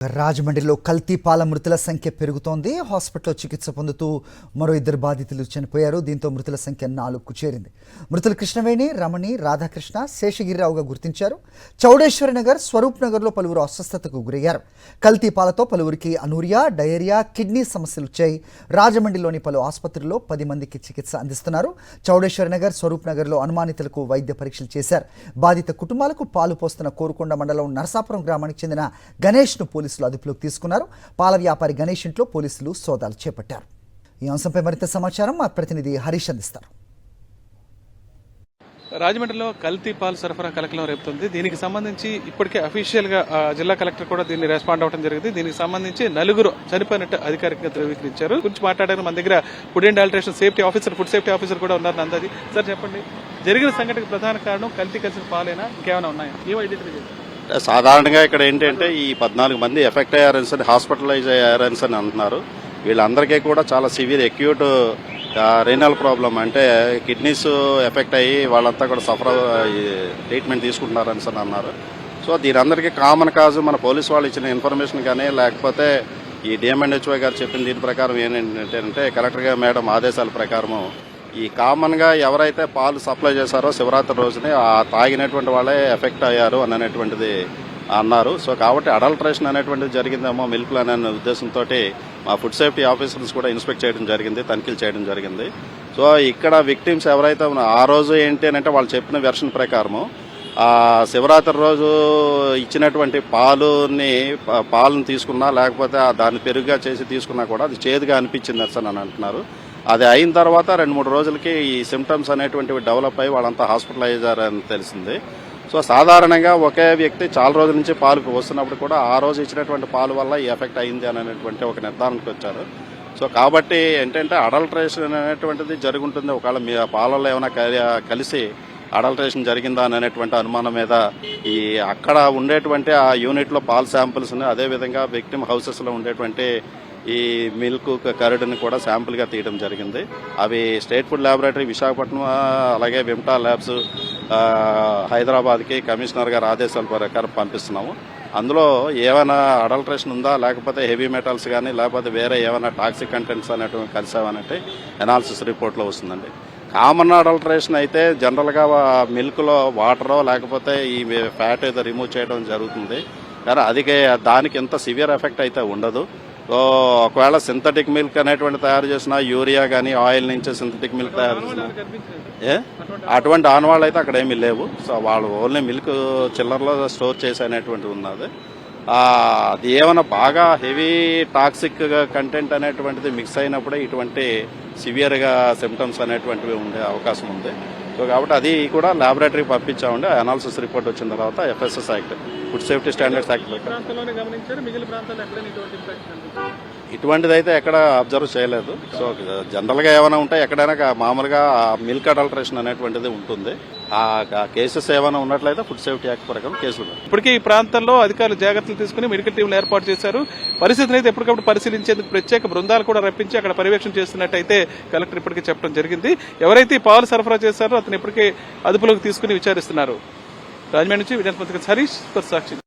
రాజమండ్రిలో కల్తీ పాల మృతుల సంఖ్య పెరుగుతోంది. హాస్పిటల్లో చికిత్స పొందుతూ మరో 2 బాధితులు చనిపోయారు. దీంతో మృతుల సంఖ్య 4కు చేరింది. మృతులు కృష్ణవేణి, రమణి, రాధాకృష్ణ, శేషగిరిరావుగా గుర్తించారు. చౌడేశ్వరి నగర్, స్వరూప్ నగర్లో పలువురు అస్వస్థతకు గురయ్యారు. కల్తీ పాలతో పలువురికి అనూరియా, డయేరియా, కిడ్నీ సమస్యలు వచ్చాయి. రాజమండ్రిలోని పలు ఆసుపత్రుల్లో 10 మందికి చికిత్స అందిస్తున్నారు. చౌడేశ్వరి నగర్, స్వరూప్ నగర్లో అనుమానితులకు వైద్య పరీక్షలు చేశారు. బాధిత కుటుంబాలకు పాలు పోస్తున్న కోరుకొండ మండలం నరసాపురం గ్రామానికి చెందిన గణేష్ను పోలీసులు అదుపులోకి తీసుకున్నారు. పాల వ్యాపారి గణేష్ ఇంట్లో పోలీసులు సోదాలు చేపట్టారు. ఈ అంశంపై మరింత సమాచారం మా ప్రతినిధి హరీష్ అందిస్తారు. రాజమండ్రిలో కల్తీ పాలు సరఫరా కలకలం రేపుతుంది. దీనికి సంబంధించి ఇప్పటికే అఫీషియల్ గా జిల్లా కలెక్టర్ కూడా దీన్ని రెస్పాండ్ అవడం జరిగింది. దీనికి సంబంధించి 4 చనిపోయినట్టు అధికారికంగా ధృవీకరించారు. గురించి మాట్లాడారు మన దగ్గర food and alteration safety officer, food safety officer కూడా ఉన్నారు. నందాది సార్, చెప్పండి, జరిగిన సంఘటనకు ప్రధాన కారణం కల్తీ కలిసిన పాలైనా ఇంకేమైనా ఉన్నాయా? ఏం ఐడెంటిఫై చేశారు? సాధారణంగా ఇక్కడ ఏంటంటే ఈ 14 మంది ఎఫెక్ట్ అయ్యారని సరే హాస్పిటలైజ్ అయ్యారని సరే అంటున్నారు. వీళ్ళందరికీ కూడా చాలా సివియర్ అక్యూట్ రీనల్ ప్రాబ్లం, అంటే కిడ్నీస్ ఎఫెక్ట్ అయ్యి వాళ్ళంతా కూడా ట్రీట్మెంట్ తీసుకుంటున్నారని సరే అన్నారు. సో దీనందరికీ కామన్ కాజు మన పోలీసు వాళ్ళు ఇచ్చిన ఇన్ఫర్మేషన్ కానీ లేకపోతే ఈ డిఎంఎన్హెచ్ఓ గారు చెప్పిన దీని ప్రకారం ఏంటంటే కలెక్టర్ గారు మేడం ఆదేశాల ప్రకారము ఈ కామన్ గా ఎవరైతే పాలు సప్లై చేశారో శివరాత్రి రోజునే ఆ తాగినటువంటి వాళ్ళే ఎఫెక్ట్ అయ్యారు అనేటువంటిది అన్నారు. సో కాబట్టి అడల్టరేషన్ అనేటువంటిది జరిగిందేమో మిల్క్ అనే ఉద్దేశంతో మా ఫుడ్ సేఫ్టీ ఆఫీసర్స్ కూడా ఇన్స్పెక్ట్ చేయడం జరిగింది, తనిఖీలు చేయడం జరిగింది. సో ఇక్కడ విక్టిమ్స్ ఎవరైతే ఆ రోజు ఏంటి అంటే వాళ్ళు చెప్పిన వెర్షన్ ప్రకారము శివరాత్రి రోజు ఇచ్చినటువంటి పాలను తీసుకున్నా లేకపోతే దాన్ని పెరుగుగా చేసి తీసుకున్నా కూడా అది చేదుగా అనిపించింది అని అంటున్నారు. అది అయిన తర్వాత 2-3 రోజులకి ఈ సిమ్టమ్స్ అనేటువంటివి డెవలప్ అయ్యి వాళ్ళంతా హాస్పిటలైజ్ అయ్యారని తెలిసింది. సో సాధారణంగా ఒకే వ్యక్తి చాలా రోజుల నుంచి పాలు వస్తున్నప్పుడు కూడా ఆ రోజు ఇచ్చినటువంటి పాలు వల్ల ఈ ఎఫెక్ట్ అయింది అనేటువంటి ఒక నిర్ధారణకు వచ్చారు. సో కాబట్టి ఏంటంటే అడల్టరేషన్ అనేటువంటిది జరుగుంటుంది. ఒకవేళ మీ పాలల్లో ఏమైనా కలిసి అడల్టరేషన్ జరిగిందా అనేటువంటి అనుమానం మీద ఈ అక్కడ ఉండేటువంటి ఆ యూనిట్లో పాల్ శాంపిల్స్ని, అదేవిధంగా విక్టిమ్ హౌసెస్లో ఉండేటువంటి ఈ మిల్క్ కర్డ్ని కూడా శాంపుల్గా తీయడం జరిగింది. అవి స్టేట్ ఫుడ్ ల్యాబొరేటరీ విశాఖపట్నం, అలాగే విమ్టా ల్యాబ్స్ హైదరాబాద్కి కమిషనర్ గారి ఆదేశాల ప్రకారం పంపిస్తున్నాము. అందులో ఏమైనా అడల్టరేషన్ ఉందా లేకపోతే హెవీ మెటల్స్ కానీ లేకపోతే వేరే ఏమైనా టాక్సిక్ కంటెంట్స్ అనేటువంటి కలిసామనంటే ఎనాలిసిస్ రిపోర్ట్లో వస్తుందండి. కామన్ అడల్టరేషన్ అయితే జనరల్గా మిల్క్లో వాటరో లేకపోతే ఈ ఫ్యాట్ అయితే రిమూవ్ చేయడం జరుగుతుంది. కానీ అది దానికి ఎంత సివియర్ ఎఫెక్ట్ అయితే ఉండదు. సో ఒకవేళ సింథటిక్ మిల్క్ అనేటువంటి తయారు చేసిన యూరియా కానీ ఆయిల్ నుంచి సింథటిక్ మిల్క్ తయారు చేసిన అటువంటి ఆనవాళ్ళు అయితే అక్కడ ఏమీ లేవు. సో వాళ్ళు ఓన్లీ మిల్క్ చిల్లర్లో స్టోర్ చేసి అనేటువంటిది ఉన్నది. అది ఏమైనా బాగా హెవీ టాక్సిక్ కంటెంట్ అనేటువంటిది మిక్స్ అయినప్పుడే ఇటువంటి సివియర్గా సిమ్టమ్స్ అనేటువంటివి ఉండే అవకాశం ఉంది. సో కాబట్టి అది కూడా ల్యాబొరేటరీకి పంపించామండి. అనాలిసిస్ రిపోర్ట్ వచ్చిన తర్వాత FSS act, food safety standards act ఇటువంటిది అయితే ఎక్కడ అబ్జర్వ్ చేయలేదు. సో జనరల్ గా ఏమైనా ఉంటాయి ఎక్కడైనా మామూలుగా మిల్క్ అడల్టరేషన్ అనేటువంటిది ఉంటుంది. ఆ కేసెస్ ఏమైనా ఉన్నట్లయితే ఫుడ్ సేఫ్టీ యాక్ట్ ప్రకారం కేసులు. ఇప్పటికే ఈ ప్రాంతంలో అధికారులు జాగ్రత్తలు తీసుకుని మెడికల్ టీంలు ఏర్పాటు చేశారు. పరిస్థితిని అయితే ఎప్పటికప్పుడు పరిశీలించేందుకు ప్రత్యేక బృందాలు కూడా రప్పించి అక్కడ పర్యవేక్షణ చేస్తున్నట్టయితే కలెక్టర్ ఇప్పటికే చెప్పడం జరిగింది. ఎవరైతే పాలు సరఫరా చేశారో అతను ఇప్పటికే అదుపులోకి తీసుకుని విచారిస్తున్నారు. రాజమండ్రి నుంచి విజయవంత్ హరీష్, సాక్షి.